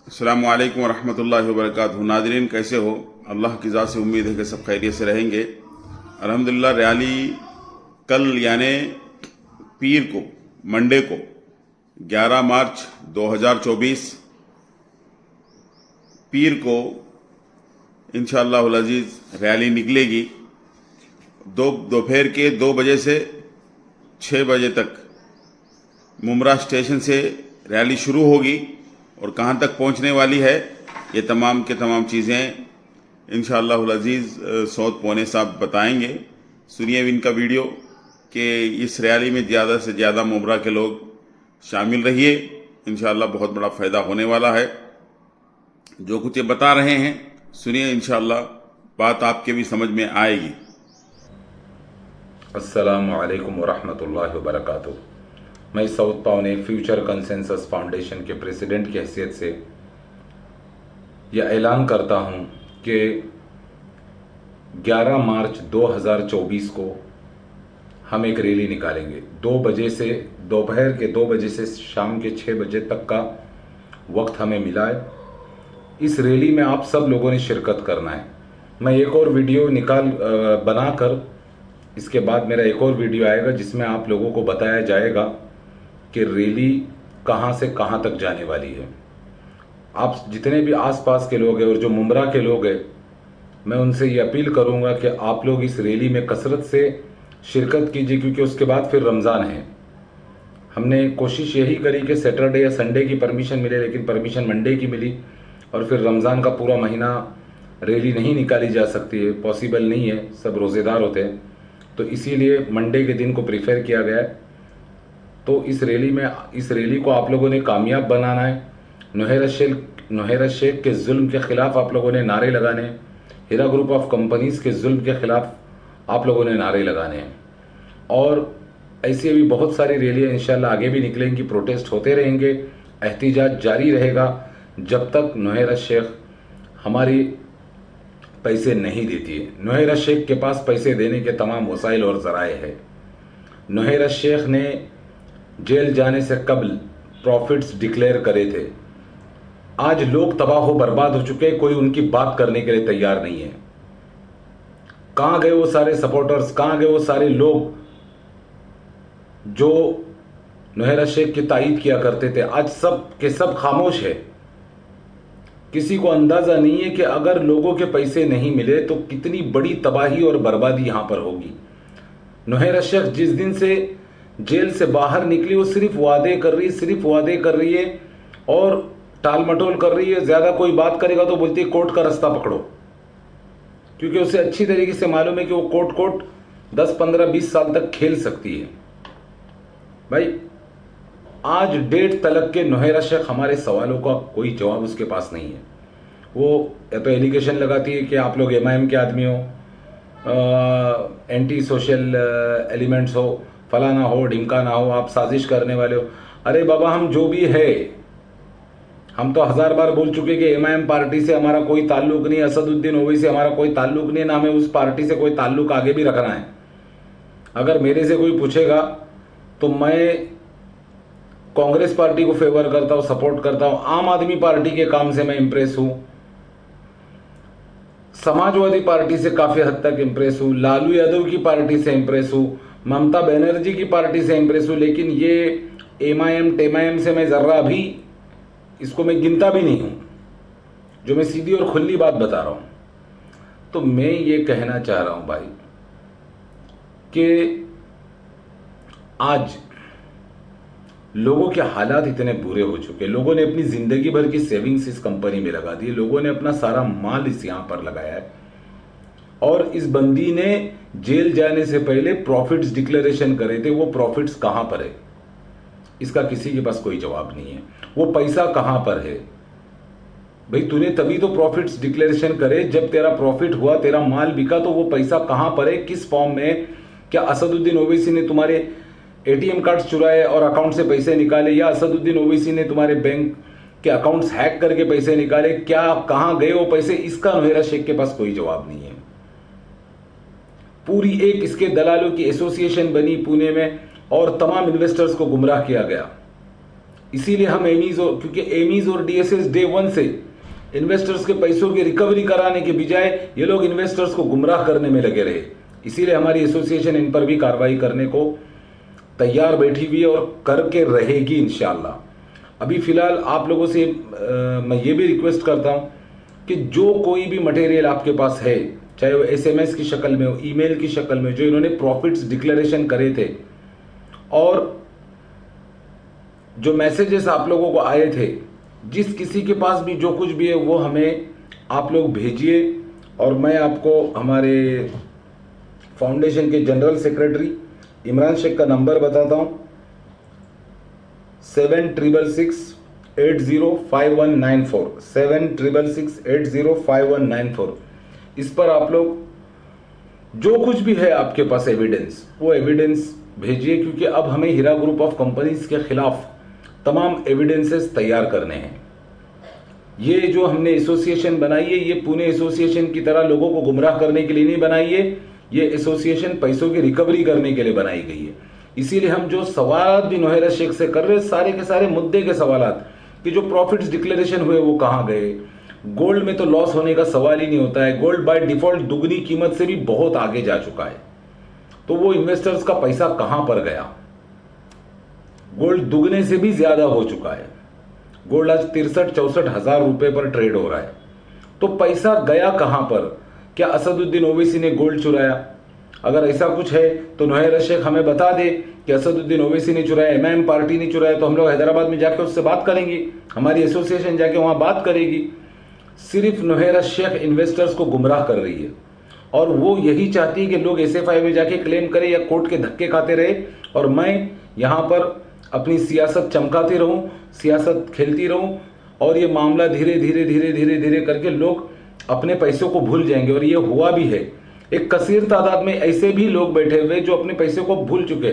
अस्सलामु अलैकुम वरहमतुल्लाहि वबरकातुहू। नाज़रीन, कैसे हो? अल्लाह की ज़ात से उम्मीद है कि सब खैरियत से रहेंगे। अल्हम्दुलिल्लाह, रैली कल यानी पीर को, मंडे को 11 मार्च 2024 पीर को इंशाअल्लाहुल अज़ीज़ रैली निकलेगी। दोपहर के 2 बजे से 6 बजे तक मुमरा स्टेशन से रैली शुरू होगी और कहाँ तक पहुँचने वाली है, ये तमाम के तमाम चीज़ें इंशाअल्लाहुल अज़ीज़ सौद पौने साहब बताएंगे। सुनिए इनका वीडियो कि इस रैली में ज़्यादा से ज़्यादा मुमरा के लोग शामिल रहिए। इंशाअल्लाह बहुत बड़ा फ़ायदा होने वाला है। जो कुछ ये बता रहे हैं सुनिए, इंशाअल्लाह बात आपके भी समझ में आएगी। अस्सलामु अलैकुम वरहमतुल्लाहि वबरकातुहू। मैं सऊद पौने फ्यूचर कंसेंसस फाउंडेशन के प्रेसिडेंट की हैसियत से यह ऐलान करता हूँ कि 11 मार्च 2024 को हम एक रैली निकालेंगे। 2 बजे से दोपहर के 2 बजे से शाम के 6 बजे तक का वक्त हमें मिला है। इस रैली में आप सब लोगों ने शिरकत करना है। मैं एक और वीडियो बनाकर इसके बाद मेरा एक और वीडियो आएगा जिसमें आप लोगों को बताया जाएगा कि रैली कहां से कहां तक जाने वाली है। आप जितने भी आसपास के लोग हैं और जो मुमरा के लोग हैं, मैं उनसे ये अपील करूंगा कि आप लोग इस रैली में कसरत से शिरकत कीजिए, क्योंकि उसके बाद फिर रमज़ान है। हमने कोशिश यही करी कि सैटरडे या संडे की परमिशन मिले, लेकिन परमिशन मंडे की मिली और फिर रमज़ान का पूरा महीना रैली नहीं निकाली जा सकती है, पॉसिबल नहीं है, सब रोज़ेदार होते हैं। तो इसीलिए मंडे के दिन को प्रीफर किया गया है। तो इस रैली को आप लोगों ने कामयाब बनाना है। नुहैरा शेख के जुल्म के खिलाफ आप लोगों ने नारे लगाने हैं। हीरा ग्रुप ऑफ कंपनीज के जुल्म के खिलाफ आप लोगों ने नारे लगाने हैं। और ऐसी अभी बहुत सारी रैलियां इंशाल्लाह आगे भी निकलेंगी, प्रोटेस्ट होते रहेंगे, एहतिजाज जारी रहेगा जब तक नुहैरा शेख हमारी पैसे नहीं देती है। नुहैरा शेख के पास पैसे देने के तमाम वसाइल और जराए हैं। नुहैरा शेख ने जेल जाने से कबल प्रॉफिट्स डिक्लेयर करे थे। आज लोग तबाह हो बर्बाद हो चुके हैं, कोई उनकी बात करने के लिए तैयार नहीं है। कहां गए वो सारे सपोर्टर्स, कहां गए वो सारे लोग जो नुहैरा शेख की तायीद किया करते थे? आज सब के सब खामोश है। किसी को अंदाजा नहीं है कि अगर लोगों के पैसे नहीं मिले तो कितनी बड़ी तबाही और बर्बादी यहां पर होगी। नुहैरा शेख जिस दिन से जेल से बाहर निकली, वो सिर्फ वादे कर रही है और टाल मटोल कर रही है। ज्यादा कोई बात करेगा तो बोलती है कोर्ट का रास्ता पकड़ो, क्योंकि उसे अच्छी तरीके से मालूम है कि वो कोर्ट 10, 15, 20 साल तक खेल सकती है। भाई, आज डेट तलक के नुहैरा शेख हमारे सवालों का कोई जवाब उसके पास नहीं है। वो या तो एलिगेशन लगाती है कि आप लोग MIM के आदमी हो, एंटी सोशल एलिमेंट्स हो, फलाना हो, ढिमकाना हो, आप साजिश करने वाले हो। अरे बाबा, हम जो भी है, हम तो 1000 बार बोल चुके कि MIM पार्टी से हमारा कोई ताल्लुक नहीं, असदुद्दीन ओवैसी से हमारा कोई ताल्लुक नहीं, ना हमें उस पार्टी से कोई ताल्लुक आगे भी रखना है। अगर मेरे से कोई पूछेगा तो मैं कांग्रेस पार्टी को फेवर करता हूं, सपोर्ट करता हूं। आम आदमी पार्टी के काम से मैं इंप्रेस हूं, समाजवादी पार्टी से काफी हद तक इंप्रेस हूं, लालू यादव की पार्टी से इंप्रेस हूं, ममता बनर्जी की पार्टी से इंप्रेस हूं, लेकिन ये MIM से मैं जर्रा भी इसको मैं गिनता भी नहीं हूं, जो मैं सीधी और खुली बात बता रहा हूं। तो मैं ये कहना चाह रहा हूं भाई कि आज लोगों के हालात इतने बुरे हो चुके, लोगों ने अपनी जिंदगी भर की सेविंग्स इस कंपनी में लगा दी, लोगों ने अपना सारा माल इस यहां पर लगाया है, और इस बंदी ने जेल जाने से पहले प्रॉफिट्स डिक्लेरेशन करे थे। वो प्रॉफिट्स कहां पर है, इसका किसी के पास कोई जवाब नहीं है। वो पैसा कहां पर है? भाई, तूने तभी तो प्रॉफिट्स डिक्लेरेशन करे जब तेरा प्रॉफिट हुआ, तेरा माल बिका, तो वो पैसा कहां पर है, किस फॉर्म में? क्या असदुद्दीन ओवैसी ने तुम्हारे ATM कार्ड्स चुराए और अकाउंट से पैसे निकाले, या असदुद्दीन ओवैसी ने तुम्हारे बैंक के अकाउंट्स हैक करके पैसे निकाले? क्या कहां गए वो पैसे? इसका नुहैरा शेख के पास कोई जवाब नहीं है। पूरी एक इसके दलालों की एसोसिएशन बनी पुणे में और तमाम इन्वेस्टर्स को गुमराह किया गया। इसीलिए हम एमीज और क्योंकि एमीज और डीएसएस डे 1 से इन्वेस्टर्स के पैसों की रिकवरी कराने के बजाय ये लोग इन्वेस्टर्स को गुमराह करने में लगे रहे। इसीलिए हमारी एसोसिएशन इन पर भी कार्रवाई करने को तैयार बैठी हुई है और करके रहेगी इंशाअल्लाह। अभी फिलहाल आप लोगों से मैं ये भी रिक्वेस्ट करता हूं कि जो कोई भी मटेरियल आपके पास है, चाहे वो एसएमएस की शक्ल में हो, ईमेल की शक्ल में, जो इन्होंने प्रॉफिट्स डिक्लेरेशन करे थे और जो मैसेजेस आप लोगों को आए थे, जिस किसी के पास भी जो कुछ भी है वो हमें आप लोग भेजिए और मैं आपको हमारे फाउंडेशन के जनरल सेक्रेटरी इमरान शेख का नंबर बताता हूं 7666805194 7666805194। इस पर आप लोग जो कुछ भी है आपके पास एविडेंस, वो एविडेंस भेजिए, क्योंकि अब हमें हीरा ग्रुप ऑफ कंपनीज के खिलाफ तमाम एविडेंसेस तैयार करने हैं। ये जो हमने एसोसिएशन बनाई है, ये पुणे एसोसिएशन की तरह लोगों को गुमराह करने के लिए नहीं बनाई है। ये एसोसिएशन पैसों की रिकवरी करने के लिए बनाई गई है। इसीलिए हम जो सवाल भी नोहेरा शेख से कर रहे हैं, सारे के सारे मुद्दे के सवालात कि जो प्रॉफिट्स डिक्लेरेशन हुए वो कहां गए। गोल्ड में तो लॉस होने का सवाल ही नहीं होता है। गोल्ड बाय डिफॉल्ट दुगनी कीमत से भी बहुत आगे जा चुका है। तो वो इन्वेस्टर्स का पैसा कहां पर गया? गोल्ड दुगने से भी ज्यादा हो चुका है। गोल्ड आज 63-64 हजार रुपए पर ट्रेड हो रहा है। तो पैसा गया कहां पर? क्या असदुद्दीन ओवैसी ने गोल्ड चुराया? अगर ऐसा कुछ है तो नोहेरा शेख हमें बता दे कि असदुद्दीन ओवैसी ने चुराया, एमआईएम पार्टी ने चुराया, तो हम लोग हैदराबाद में जाके उससे बात करेंगे, हमारी एसोसिएशन जाके वहां बात करेगी। सिर्फ नोहेरा शेख इन्वेस्टर्स को गुमराह कर रही है और वो यही चाहती है कि लोग एसएफआई में जाके क्लेम करें या कोर्ट के धक्के खाते रहे और मैं यहां पर अपनी सियासत चमकाती रहूं, सियासत खेलती रहूं और ये मामला धीरे धीरे धीरे धीरे धीरे करके लोग अपने पैसों को भूल जाएंगे। और ये हुआ भी है। एक कसीर तादाद में ऐसे भी लोग बैठे हुए जो अपने पैसे को भूल चुके,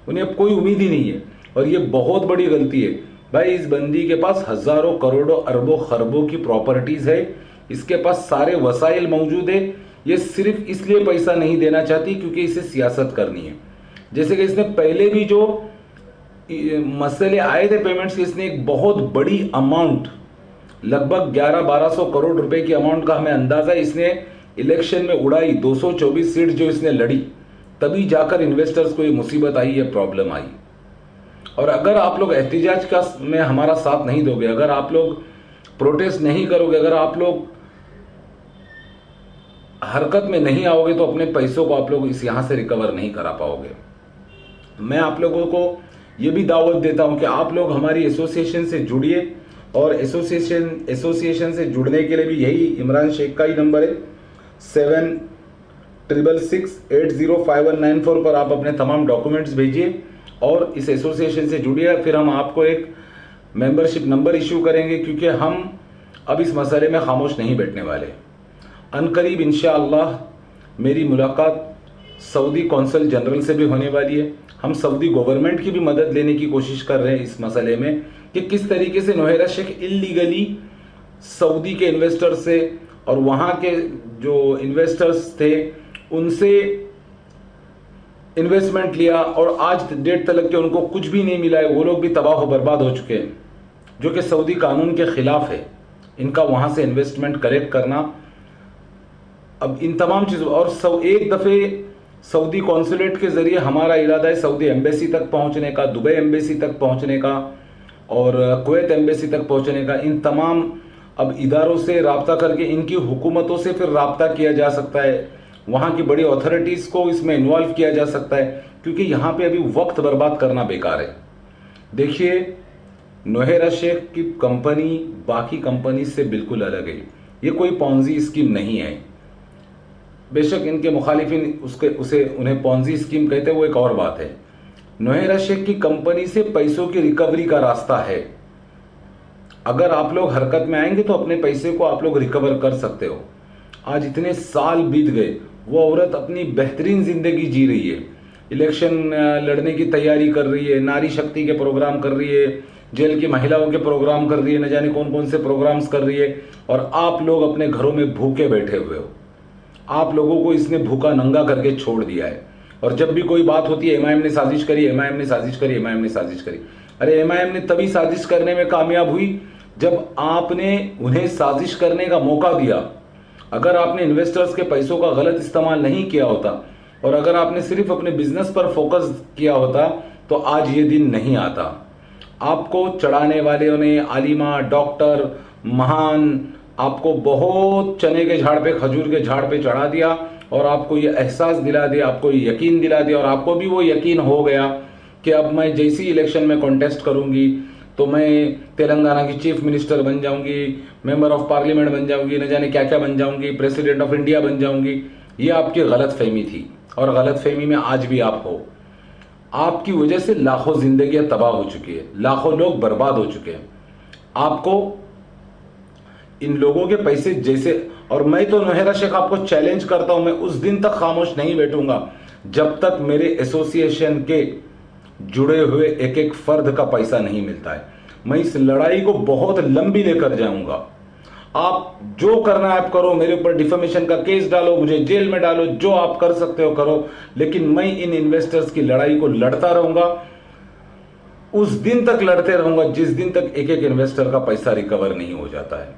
उन्हें अब कोई उम्मीद ही नहीं है और ये बहुत बड़ी गलती है। भाई, इस बंदी के पास हजारों करोड़ों अरबों खरबों की प्रॉपर्टीज है, इसके पास सारे वसाइल मौजूद है। ये सिर्फ इसलिए पैसा नहीं देना चाहती क्योंकि इसे सियासत करनी है। जैसे कि इसने पहले भी जो मसले आए थे पेमेंट्स के, इसने एक बहुत बड़ी अमाउंट, लगभग 1100-1200 करोड़ रुपए की अमाउंट का हमें अंदाजा इसने इलेक्शन में उड़ाई। 224 सीट जो इसने लड़ी, तभी जाकर इन्वेस्टर्स को ये मुसीबत आई, ये प्रॉब्लम आई। और अगर आप लोग एहतिजाज का में हमारा साथ नहीं दोगे, अगर आप लोग प्रोटेस्ट नहीं करोगे, अगर आप लोग हरकत में नहीं आओगे, तो अपने पैसों को आप लोग इस यहां से रिकवर नहीं करा पाओगे। मैं आप लोगों को ये भी दावत देता हूं कि आप लोग हमारी एसोसिएशन से जुड़िए और एसोसिएशन से जुड़ने के लिए भी यही इमरान शेख का ही नंबर है 7666805194 पर आप अपने तमाम डॉक्यूमेंट्स भेजिए और इस एसोसिएशन से जुड़िए। फिर हम आपको एक मेंबरशिप नंबर इश्यू करेंगे, क्योंकि हम अब इस मसले में खामोश नहीं बैठने वाले। अनकरीब इंशाअल्लाह मेरी मुलाकात सऊदी कौंसल जनरल से भी होने वाली है। हम सऊदी गवर्नमेंट की भी मदद लेने की कोशिश कर रहे हैं इस मसले में कि किस तरीके से नोहेरा शेख इल्लीगली सऊदी के इन्वेस्टर से और वहां के जो इन्वेस्टर्स थे उनसे इन्वेस्टमेंट लिया और आज डेट तक के उनको कुछ भी नहीं मिला है। वो लोग भी तबाह हो बर्बाद हो चुके हैं, जो कि सऊदी कानून के खिलाफ है इनका वहां से इन्वेस्टमेंट कलेक्ट करना। अब इन तमाम चीजों और एक दफे सऊदी कॉन्सुलेट के जरिए हमारा इरादा है सऊदी एम्बेसी तक पहुंचने का, दुबई एम्बेसी तक पहुंचने का और कुवैत एम्बेसी तक पहुंचने का। इन तमाम अब इदारों से राब्ता करके इनकी हुकूमतों से फिर राब्ता किया जा सकता है, वहां की बड़ी अथॉरिटीज को इसमें इन्वॉल्व किया जा सकता है, क्योंकि यहां पे अभी वक्त बर्बाद करना बेकार है। देखिए, नोहेरा शेख की कंपनी बाकी कंपनी से बिल्कुल अलग है। ये कोई पॉन्जी स्कीम नहीं है। बेशक इनके मुखालिफिन उन्हें पॉन्जी स्कीम कहते हैं, वो एक और बात है। नोहेरा शेख की कंपनी से पैसों की रिकवरी का रास्ता है। अगर आप लोग हरकत में आएंगे तो अपने पैसे को आप लोग रिकवर कर सकते हो। आज इतने साल बीत गए, वो औरत अपनी बेहतरीन जिंदगी जी रही है, इलेक्शन लड़ने की तैयारी कर रही है, नारी शक्ति के प्रोग्राम कर रही है, जेल की महिलाओं के प्रोग्राम कर रही है, न जाने कौन कौन से प्रोग्राम्स कर रही है, और आप लोग अपने घरों में भूखे बैठे हुए हो। आप लोगों को इसने भूखा नंगा करके छोड़ दिया है। और जब भी कोई बात होती है, एमआईएम ने साजिश करी, एमआईएम ने साजिश करी, एमआईएम ने साजिश करी। अरे एमआईएम ने तभी साजिश करने में कामयाब हुई जब आपने उन्हें साजिश करने का मौका दिया। अगर आपने इन्वेस्टर्स के पैसों का गलत इस्तेमाल नहीं किया होता और अगर आपने सिर्फ अपने बिजनेस पर फोकस किया होता तो आज ये दिन नहीं आता। आपको चढ़ाने वाले ने आलिमा, डॉक्टर, महान आपको बहुत चने के झाड़ पे, खजूर के झाड़ पे चढ़ा दिया और आपको ये एहसास दिला दिया, आपको ये यकीन दिला दिया और आपको भी वो यकीन हो गया कि अब मैं जैसी इलेक्शन में कॉन्टेस्ट करूंगी तो मैं तेलंगाना की चीफ मिनिस्टर बन जाऊंगी, मेंबर ऑफ पार्लियामेंट बन जाऊंगी, न जाने क्या क्या बन जाऊंगी, प्रेसिडेंट ऑफ इंडिया बन जाऊंगी। ये आपकी गलत फहमी थी और गलत फहमी में आज भी आप हो। आपकी वजह से लाखों जिंदगियां तबाह हो चुकी है, लाखों लोग बर्बाद हो चुके हैं। आपको इन लोगों के पैसे जैसे, और मैं तो नोहेरा शेख आपको चैलेंज करता हूं, मैं उस दिन तक खामोश नहीं बैठूंगा जब तक मेरे एसोसिएशन के जुड़े हुए एक एक फर्द का पैसा नहीं मिलता है। मैं इस लड़ाई को बहुत लंबी लेकर जाऊंगा। आप जो करना है आप करो, मेरे ऊपर डिफेमेशन का केस डालो, मुझे जेल में डालो, जो आप कर सकते हो करो, लेकिन मैं इन इन्वेस्टर्स की लड़ाई को लड़ता रहूंगा, उस दिन तक लड़ते रहूंगा जिस दिन तक एक एक इन्वेस्टर का पैसा रिकवर नहीं हो जाता है।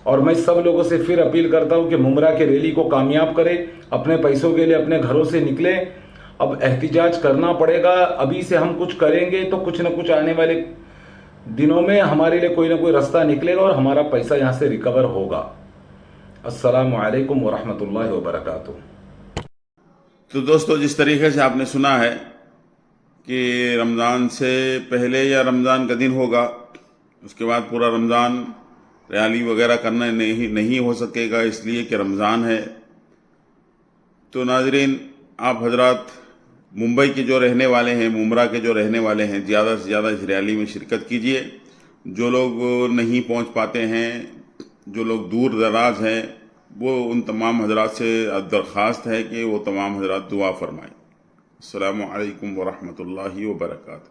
और मैं सब लोगों से फिर अपील करता हूं कि मुमरा की रैली को कामयाब करें, अपने पैसों के लिए अपने घरों से निकले। अब एहतिजाज करना पड़ेगा, अभी से हम कुछ करेंगे तो कुछ ना कुछ आने वाले दिनों में हमारे लिए कोई ना कोई रास्ता निकलेगा और हमारा पैसा यहां से रिकवर होगा। अस्सलामु अलैकुम वरहमतुल्लाहि वबरकातुहू। तो दोस्तों, जिस तरीके से आपने सुना है कि रमज़ान से पहले या रमज़ान का दिन होगा, उसके बाद पूरा रमज़ान रैली वगैरह करना नहीं हो सकेगा, इसलिए कि रमज़ान है। तो नाजरीन, आप हजरात मुंबई के जो रहने वाले हैं, मुमरा के जो रहने वाले हैं, ज़्यादा से ज़्यादा इस रैली में शिरकत कीजिए। जो लोग नहीं पहुंच पाते हैं, जो लोग दूर दराज हैं, वो उन तमाम हजरात से दरख्वास्त है कि वो तमाम हजरात दुआ फरमाएं। अस्सलामु अलैकुम वरहमतुल्लाहि वबरकातुहू।